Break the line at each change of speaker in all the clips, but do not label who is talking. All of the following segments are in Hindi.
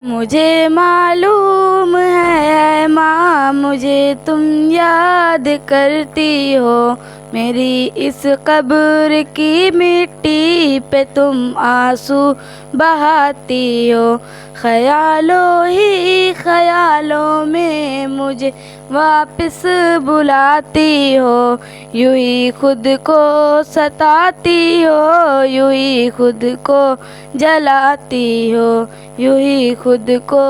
मुझे मालूम है माँ, मुझे तुम याद करती हो। मेरी इस कब्र की मिट्टी पे तुम आंसू बहाती हो। ख्यालों ही ख्यालों में मुझे वापस बुलाती हो। यूं ही खुद को सताती हो, यूं ही खुद को जलाती हो, यूं ही खुद को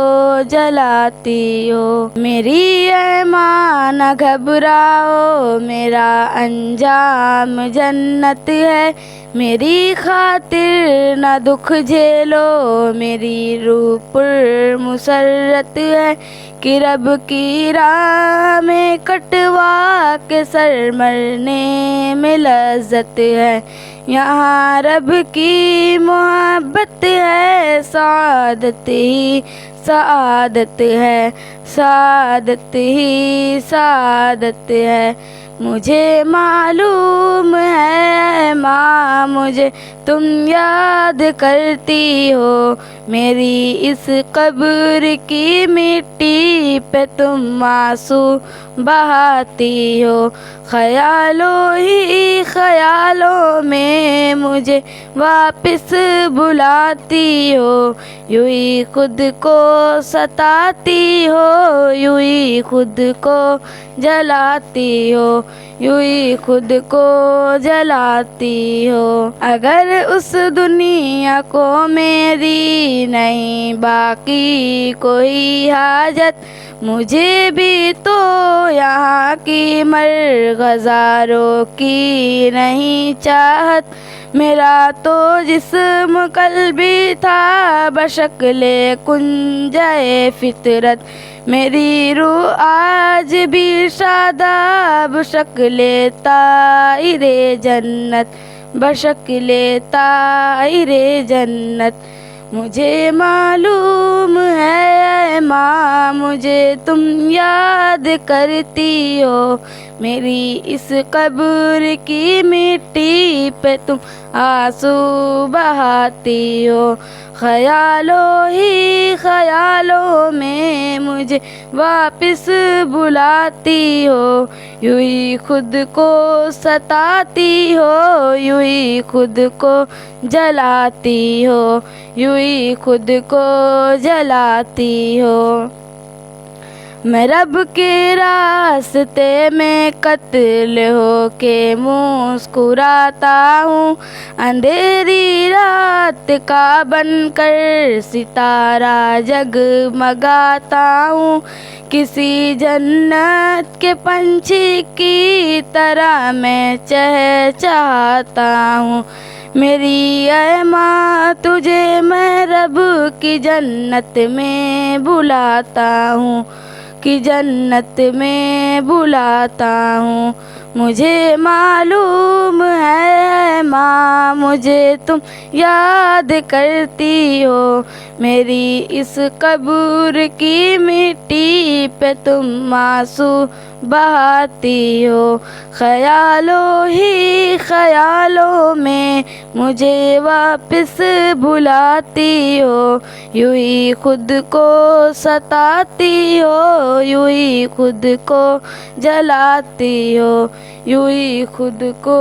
जलाती हो। मेरी ऐ माँ न घबराओ, मेरा अंजाम जन्नत है। मेरी खातिर न दुख झेलो, मेरी रूह पर मुसर्रत है। कि रब की राह में कटवा के सर मरने में लज्जत है। यहाँ रब की मोहब्बत है, सादत ही सादत है, सादत ही सादत है। मुझे मालूम है माँ, मुझे तुम याद करती हो। मेरी इस कब्र की मिट्टी पे तुम आंसू बहाती हो। ख्यालों ही ख्यालों में मुझे वापस बुलाती हो। यूं ही खुद को सताती हो, यूं ही खुद को जलाती हो, यूं ही खुद को जलाती हो। अगर उस दुनिया को मेरी नहीं बाकी कोई हाजत, मुझे भी तो यहाँ की मरगज़ारों की नहीं चाहत। मेरा तो जिस्म कल भी था बशक्ले कुंजे फितरत। मेरी रूह आज भी शादाब शक्ले ताइरे जन्नत, बशक्ले ताइरे जन्नत। मुझे मालूम है माँ, मुझे तुम याद करती हो। मेरी इस कब्र की मिट्टी पे तुम आंसू बहाती हो। ख्यालों ही ख्यालों में मुझे वापस बुलाती हो। यूं ही खुद को सताती हो, यूं ही खुद को जलाती हो, यूं ही खुद को जलाती हो। मैं रब के रास्ते में कत्ल हो के मुस्कुराता हूँ। अंधेरी रात का बनकर सितारा जगमगाता हूँ। किसी जन्नत के पंछी की तरह मैं चहचहाता हूँ। मेरी ऐ माँ, तुझे मैं रब की जन्नत में बुलाता हूँ, कि जन्नत में बुलाता हूँ। मुझे मालूम है माँ, मुझे तुम याद करती हो। मेरी इस कब्र की मिट्टी पे तुम आंसू बहाती हो। ख्यालों ही ख्यालों में मुझे वापस बुलाती हो। यूं ही खुद को सताती हो, यूं ही खुद को जलाती हो, यूं ही खुद को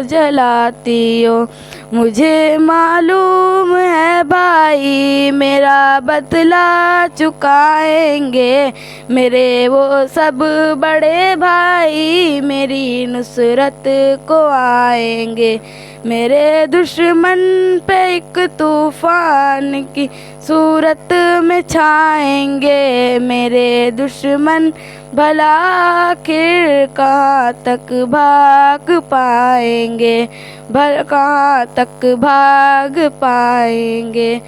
जलाती हो। मुझे मालूम है भाई, मेरा बदला चुकाएंगे मेरे वो सब बड़े भाई। मेरी नुसरत को आएंगे, मेरे दुश्मन पे एक तूफान की सूरत में छाएंगे। मेरे दुश्मन भला आखिर कहाँ तक भाग पाएंगे, भला कहाँ तक भाग पाएंगे।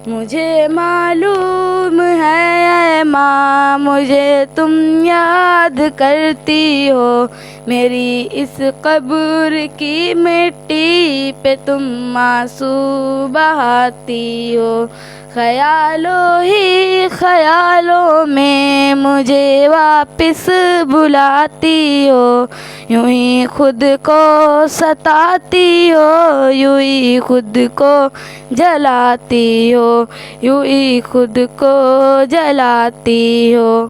मुझे मालूम है माँ, मुझे तुम याद करती हो। मेरी इस कब्र की मिट्टी पे तुम आंसू बहाती हो। ख्यालों ही ख्यालों में मुझे वापस बुलाती हो। यूं ही खुद को सताती हो, यूं ही खुद को जलाती हो, यूं ही खुद को जलाती हो।